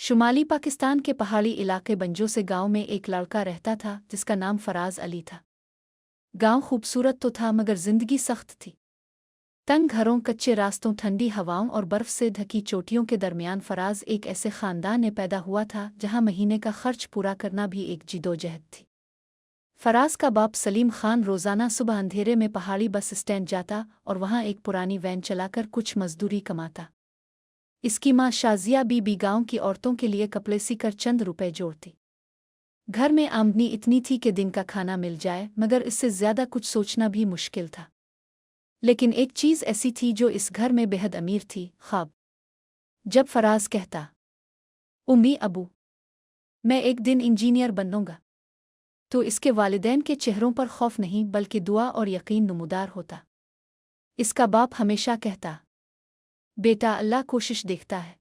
शुमाली पाकिस्तान के पहाड़ी इलाके बंजोसे गांव में एक लड़का रहता था जिसका नाम फराज अली था। गांव खूबसूरत तो था मगर जिंदगी सख्त थी। तंग घरों, कच्चे रास्तों, ठंडी हवाओं और बर्फ से ढकी चोटियों के दरमियान फराज एक ऐसे खानदान में पैदा हुआ था जहां महीने का खर्च पूरा करना भी एक जिदोजहद थी। फराज का बाप सलीम खान रोजाना सुबह अंधेरे में पहाड़ी बस स्टैंड जाता और वहां एक पुरानी वैन चलाकर कुछ मजदूरी कमाता। इसकी मां शाजिया बीबी गांव की औरतों के लिए कपड़े सीकर चंद रुपए जोड़ती। घर में आमदनी इतनी थी कि दिन का खाना मिल जाए, मगर इससे ज्यादा कुछ सोचना भी मुश्किल था। लेकिन एक चीज ऐसी थी जो इस घर में बेहद अमीर थी, ख्वाब। जब फराज कहता, उम्मी अबू, मैं एक दिन इंजीनियर बनूंगा, तो इसके वालिदैन के चेहरों पर खौफ नहीं बल्कि दुआ और यकीन नुमूदार होता। इसका बाप हमेशा कहता, बेटा, अल्लाह कोशिश देखता है,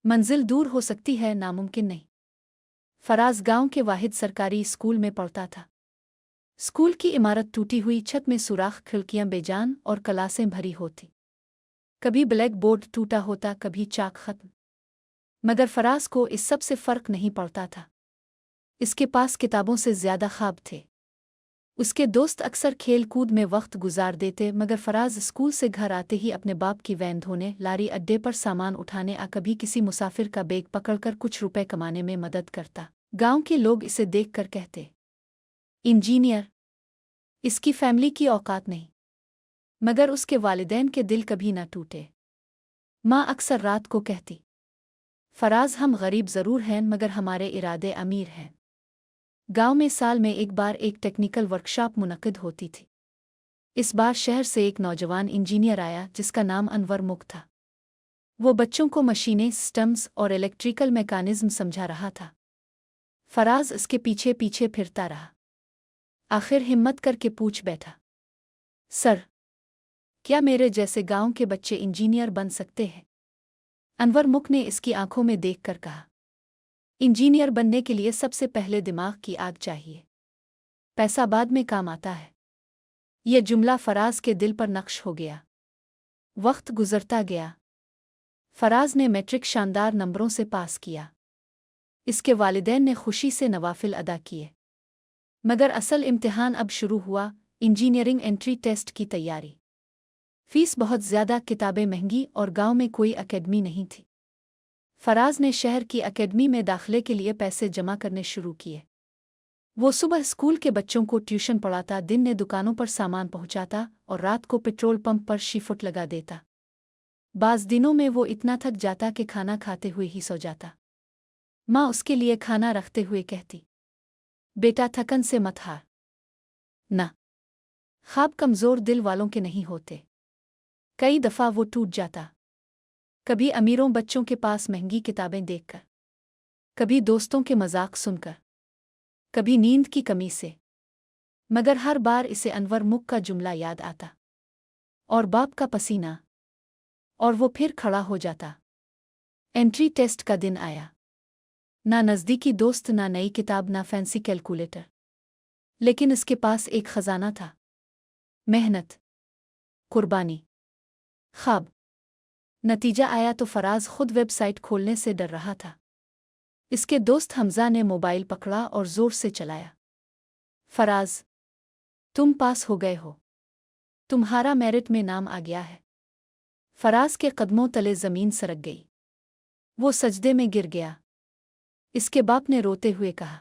मंजिल दूर हो सकती है, नामुमकिन नहीं। फराज गांव के वाहिद सरकारी स्कूल में पढ़ता था। स्कूल की इमारत टूटी हुई, छत में सुराख, खिड़कियां बेजान और क्लासें भरी होती। कभी ब्लैक बोर्ड टूटा होता, कभी चाक खत्म। मगर फराज को इस सब से फर्क नहीं पड़ता था। इसके पास किताबों से ज्यादा ख्वाब थे। उसके दोस्त अक्सर खेल कूद में वक्त गुजार देते, मगर फराज स्कूल से घर आते ही अपने बाप की वैन धोने, लारी अड्डे पर सामान उठाने या कभी किसी मुसाफिर का बैग पकड़कर कुछ रुपए कमाने में मदद करता। गांव के लोग इसे देखकर कहते, इंजीनियर, इसकी फैमिली की औकात नहीं। मगर उसके वालिदैन के दिल कभी न टूटे। माँ अक्सर रात को कहती, फराज, हम गरीब जरूर हैं मगर हमारे इरादे अमीर हैं। गांव में साल में एक बार एक टेक्निकल वर्कशॉप मुनक्किद होती थी। इस बार शहर से एक नौजवान इंजीनियर आया जिसका नाम अनवर मुख था। वो बच्चों को मशीनें, सिस्टम्स और इलेक्ट्रिकल मैकेनिज्म समझा रहा था। फराज इसके पीछे पीछे फिरता रहा। आखिर हिम्मत करके पूछ बैठा, सर, क्या मेरे जैसे गांव के बच्चे इंजीनियर बन सकते हैं? अनवर मुख ने इसकी आंखों में देखकर कहा, इंजीनियर बनने के लिए सबसे पहले दिमाग की आग चाहिए, पैसा बाद में काम आता है। यह जुमला फराज के दिल पर नक्श हो गया। वक्त गुजरता गया। फराज ने मैट्रिक शानदार नंबरों से पास किया। इसके वालिदैन ने खुशी से नवाफिल अदा किए। मगर असल इम्तिहान अब शुरू हुआ, इंजीनियरिंग एंट्री टेस्ट की तैयारी। फीस बहुत ज्यादा, किताबें महंगी और गांव में कोई एकेडमी नहीं थी। फराज ने शहर की एकेडमी में दाखिले के लिए पैसे जमा करने शुरू किए। वो सुबह स्कूल के बच्चों को ट्यूशन पढ़ाता, दिन में दुकानों पर सामान पहुंचाता और रात को पेट्रोल पंप पर शिफ्ट लगा देता। बाज़ दिनों में वो इतना थक जाता कि खाना खाते हुए ही सो जाता। माँ उसके लिए खाना रखते हुए कहती, बेटा, थकन से मत हार। न, ख्वाब कमज़ोर दिल वालों के नहीं होते। कई दफ़ा वो टूट जाता। कभी अमीरों बच्चों के पास महंगी किताबें देखकर, कभी दोस्तों के मजाक सुनकर, कभी नींद की कमी से। मगर हर बार इसे अनवर मुख का जुमला याद आता और बाप का पसीना, और वो फिर खड़ा हो जाता। एंट्री टेस्ट का दिन आया। ना नज़दीकी दोस्त, ना नई किताब, ना फैंसी कैलकुलेटर। लेकिन इसके पास एक खजाना था, मेहनत, कुर्बानी, ख्वाब। नतीजा आया तो फराज खुद वेबसाइट खोलने से डर रहा था। इसके दोस्त हमजा ने मोबाइल पकड़ा और जोर से चलाया। फराज, तुम पास हो गए हो, तुम्हारा मेरिट में नाम आ गया है। फराज के कदमों तले जमीन सरक गई। वो सजदे में गिर गया। इसके बाप ने रोते हुए कहा,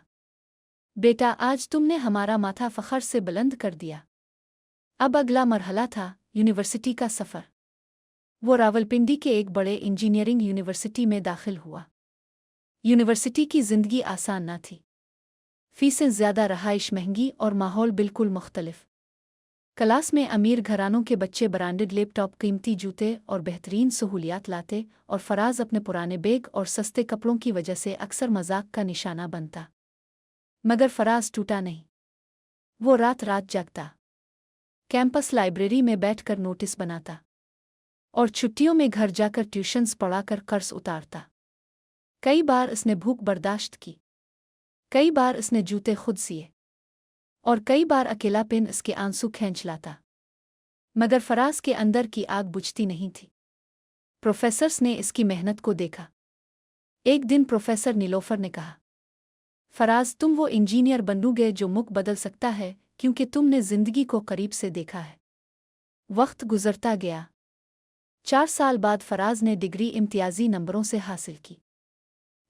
बेटा, आज तुमने हमारा माथा फखर से बुलंद कर दिया। अब अगला मरहला था, यूनिवर्सिटी का सफ़र। वो रावलपिंडी के एक बड़े इंजीनियरिंग यूनिवर्सिटी में दाखिल हुआ। यूनिवर्सिटी की जिंदगी आसान न थी। फीसें ज़्यादा, रहाइश महंगी और माहौल बिल्कुल मुख्तलिफ। क्लास में अमीर घरानों के बच्चे ब्रांडेड लैपटॉप, कीमती जूते और बेहतरीन सहूलियात लाते, और फराज अपने पुराने बैग और सस्ते कपड़ों की वजह से अक्सर मजाक का निशाना बनता। मगर फराज टूटा नहीं। वो रात रात जागता, कैंपस लाइब्रेरी में बैठकर नोटिस बनाता और छुट्टियों में घर जाकर ट्यूशन्स पढ़ाकर कर्ज उतारता। कई बार इसने भूख बर्दाश्त की, कई बार इसने जूते खुद सिए, और कई बार अकेलापन इसके आंसू खींच लाता। मगर फराज के अंदर की आग बुझती नहीं थी। प्रोफेसर्स ने इसकी मेहनत को देखा। एक दिन प्रोफेसर नीलोफर ने कहा, फराज, तुम वो इंजीनियर बनोगे जो मुख बदल सकता है, क्योंकि तुमने जिंदगी को करीब से देखा है। वक्त गुजरता गया। 4 साल बाद फराज ने डिग्री इम्तियाजी नंबरों से हासिल की।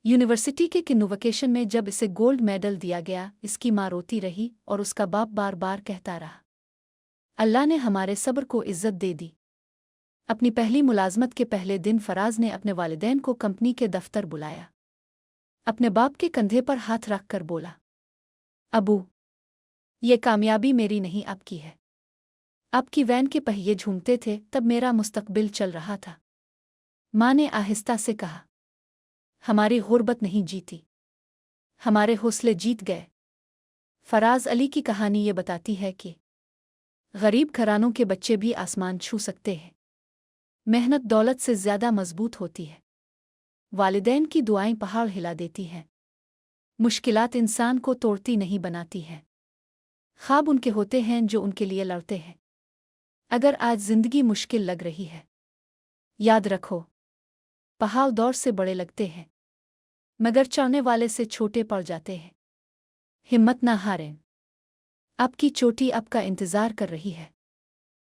यूनिवर्सिटी के कन्वोकेशन में जब इसे गोल्ड मेडल दिया गया, इसकी माँ रोती रही और उसका बाप बार बार कहता रहा, अल्लाह ने हमारे सब्र को इज्जत दे दी। अपनी पहली मुलाजमत के पहले दिन फराज ने अपने वालिदैन को कंपनी के दफ्तर बुलाया। अपने बाप के कंधे पर हाथ रख कर बोला, अबू, ये कामयाबी मेरी नहीं आपकी है। आपकी वैन के पहिए झूमते थे तब मेरा मुस्तकबिल चल रहा था। माँ ने आहिस्ता से कहा, हमारी गुर्बत नहीं जीती, हमारे हौसले जीत गए। फराज अली की कहानी ये बताती है कि गरीब घरानों के बच्चे भी आसमान छू सकते हैं। मेहनत दौलत से ज़्यादा मजबूत होती है। वालिदैन की दुआएं पहाड़ हिला देती हैं। मुश्किलात इंसान को तोड़ती नहीं बनाती हैं। ख्वाब उनके होते हैं जो उनके लिए लड़ते हैं। अगर आज जिंदगी मुश्किल लग रही है, याद रखो, पहाड़ दौर से बड़े लगते हैं मगर चढ़ने वाले से छोटे पड़ जाते हैं। हिम्मत ना हारें, आपकी चोटी आपका इंतज़ार कर रही है।